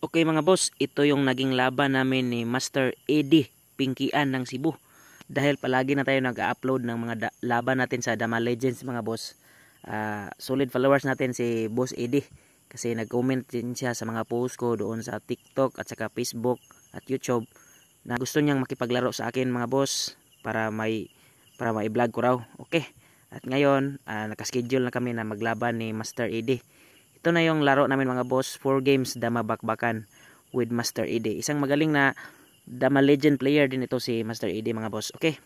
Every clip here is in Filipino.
Okay mga boss, ito yung naging laban namin ni Master Eddie Pinkian ng Cebu. Dahil palagi na tayo nag-upload ng mga laban natin sa Dama Legends mga boss. Solid followers natin si Boss Eddie. Kasi nag-comment din siya sa mga post ko doon sa TikTok at saka Facebook at YouTube. Na gusto niyang makipaglaro sa akin mga boss para mai-vlog ko raw. Okay. At ngayon, nakaschedule na kami na maglaban ni Master Eddie. Ito na yung laro namin mga boss, 4 games Dama Bakbakan with Master Eddie. Isang magaling na Dama Legend player din ito si Master Eddie mga boss. Okay.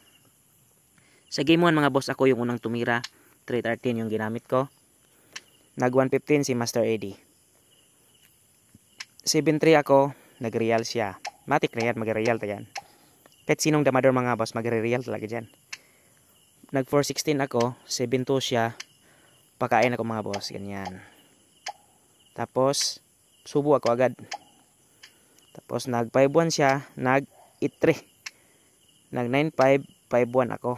Sa game 1 mga boss, ako yung unang tumira. 313 yung ginamit ko. Nag 115 si Master Eddie. 7-3 ako, nag-real siya. Matik na yan, mag-real ta yan. Kahit sinong damador mga boss, mag-real talaga dyan. Nag 416 ako, 7-2 siya. Pakain ako mga boss, ganyan. Tapos, subo ako agad. Tapos, nag 5-1 siya. Nag 8-3. Nag 9-5, 5-1 ako.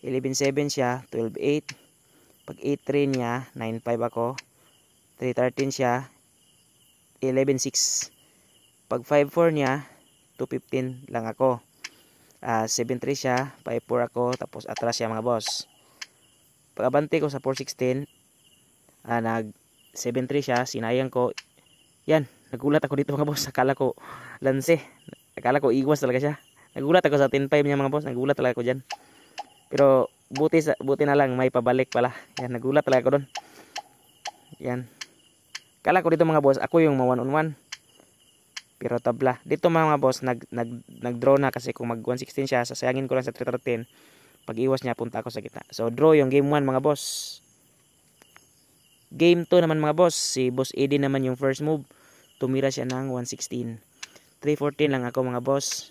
11-7 siya, 12-8. Pag 8-3 niya, 9-5 ako. 3-13 siya, 11-6. Pag 5-4 niya, 2-15 lang ako. 7-3 siya, 5-4 ako. Tapos, atras siya mga boss. Pag abante ko sa 4-16, nag 7-3 siya, sinayang ko. Yan, nagulat ako dito mga boss. Akala ko lanse. Akala ko iwas talaga siya. Nagulat ako sa 10-5 niya mga boss. Nagulat talaga ako dyan. Pero buti na lang may pabalik pala. Yan, nagulat talaga ako doon. Yan. Akala ko dito mga boss, ako yung ma 1-on-1. Pero tabla. Dito mga boss, nag-draw na kasi kung mag 116 siya, sasayangin ko lang sa 313. Pag iwas niya, punta ako sa kita. So, draw yung game 1 mga boss. Game 2 naman mga boss, si Boss Eddie naman yung first move. Tumira siya ng 116. 314 lang ako mga boss.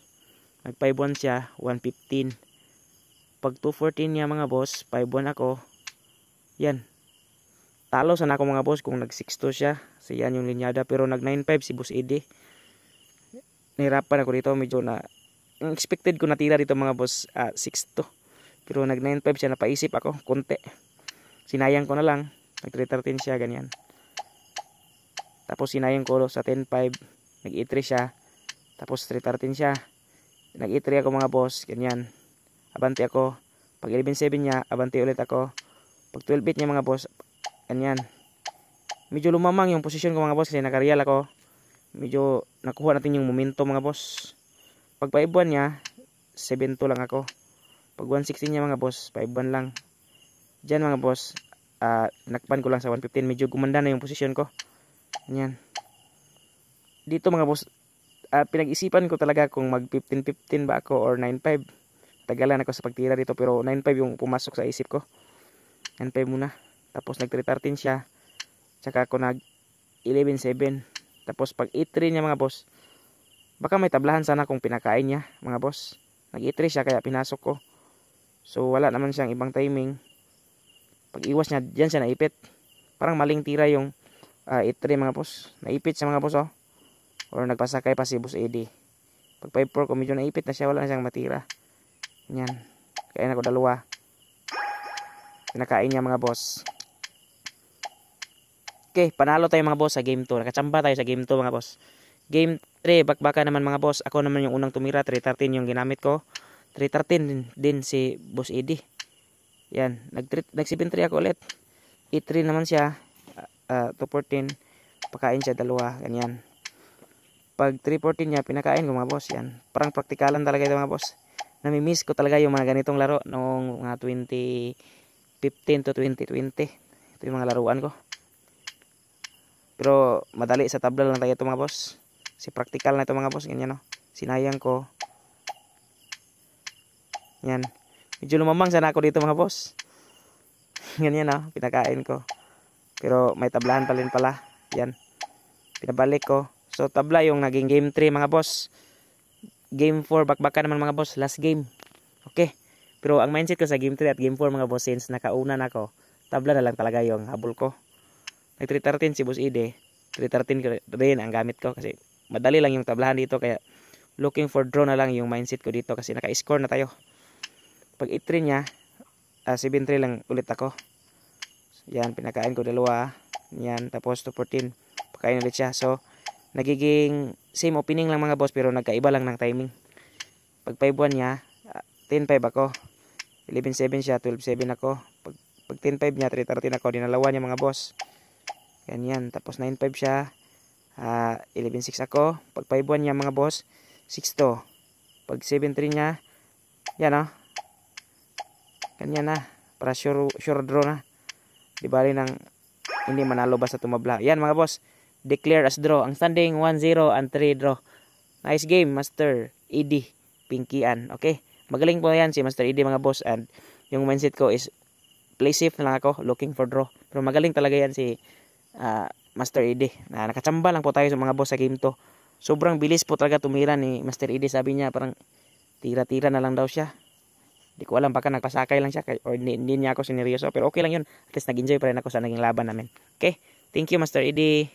Nag 5-1 siya, 115. Pag 214 niya mga boss, 5-1 ako. Yan. Talo sana ako mga boss kung nag 6-2 siya. So yan yung linyada. Pero nag 9-5 si Boss Eddie. Nahirapan ako dito. Medyo na expected ko natira dito mga boss, 6-2. Pero nag 9-5 siya, napaisip ako konti. Sinayang ko na lang. Nag 313 siya, ganyan. Tapos sinayang ko sa 10-5. Nag 8-3 siya. Tapos 313 siya. Nag 8-3 ako mga boss, ganyan. Abante ako. Pag 11-7 niya, abante ulit ako. Pag 12-8 niya mga boss, ganyan. Medyo lumamang yung posisyon ko mga boss kasi nakareal ako. Medyo nakuha natin yung momentum mga boss. Pag 5-1 niya, 7-2 lang ako. Pag 116 niya mga boss, 5-1 lang. Diyan mga boss, nakpan ko lang sa 115. Medyo gumanda na yung posisyon ko. Ganyan. Dito mga boss, pinag-isipan ko talaga kung mag 15-15 ba ako or 9-5. Tagalan ako sa pagtira dito pero 9-5 yung pumasok sa isip ko. 9-5 muna. Tapos nag 313 siya. Tsaka ako nag 11-7. Tapos pag 8-3 niya mga boss, baka may tablahan sana kung pinakain niya mga boss. Nag 8-3 siya kaya pinasok ko. So wala naman siyang ibang timing. Pag iwas niya, dyan siya naipit. Parang maling tira yung 8-3 mga boss. Naipit siya mga boss oh. Or nagpasakay pa si Boss Eddie. Pag 5-4 ko medyo naipit na siya, wala na siyang matira. Yan. Kain ako dalawa. Pinakain niya mga boss. Okay, panalo tayo mga boss sa game 2. Nakachamba tayo sa game 2 mga boss. Game 3, bakbaka naman mga boss. Ako naman yung unang tumira, 313 yung ginamit ko. 313 din si Boss Eddie. Yan, nag 7-3 ako ulit. 8-3 naman siya. 214. Pakain siya dalawa, ganyan. Pag 314 niya, pinakain ko mga boss. Yan, parang praktikalan talaga ito mga boss. Nami-miss ko talaga yung mga ganitong laro noong mga 2015 to 2020. Ito yung mga laruan ko. Pero madali sa tabla lang tayo ito mga boss. Si practical na ito mga boss. Ganyan no. Sinayang ko. Yan. Medyo lumamang sana ako dito mga boss. Ganyan no. Pinakain ko. Pero may tablahan pa rin pala. Yan. Pinabalik ko. So tabla yung naging game 3 mga boss. Game 4, bakbaka naman mga boss, last game. Okay. Pero ang mindset ko sa game 3 at game 4 mga boss, since nakauna na ako, tabla na lang talaga yung habol ko. Nag 313 si Boss Eddie. 313 rin ang gamit ko kasi madali lang yung tablahan dito. Kaya looking for draw na lang yung mindset ko dito kasi naka-score na tayo. Pag 8-3 niya, 7-3 lang ulit ako. Yan, pinakain ko dalawa. Yan, tapos 214. Pakain ulit siya. So, nagiging same opening lang mga boss, pero nagkaiba lang ng timing. Pag 5-1 niya, 10-5 ako. 11-7 siya, 12-7 ako. Pag 10-5 niya, 3-13 ako. Dinalawa niya mga boss. Ganyan. Tapos 9-5 siya. 11-6 ako. Pag 5-1 niya mga boss, 6-2. Pag 7-3 niya, yan o. Ganyan na. Para sure draw na. Di bali nang hindi manalo basta tumabla. Yan mga boss. Declare as draw. Ang standing 1-0 and 3 draw. Nice game, Master Eddie Pinkian. Okay. Magaling po yan si Master Eddie mga boss. And yung mindset ko is play safe na lang ako. Looking for draw. Pero magaling talaga yan si Master Eddie. Nakachamba lang po tayo sa mga boss sa game to. Sobrang bilis po talaga tumira ni Master Eddie. Sabi niya parang tira-tira na lang daw siya. Di ko alam, baka nagpasakay lang siya or hindi niya ako sineryoso. Pero okay lang yun. At least nag-enjoy pa rin ako sa naging laban namin. Okay? Thank you, Master Eddie.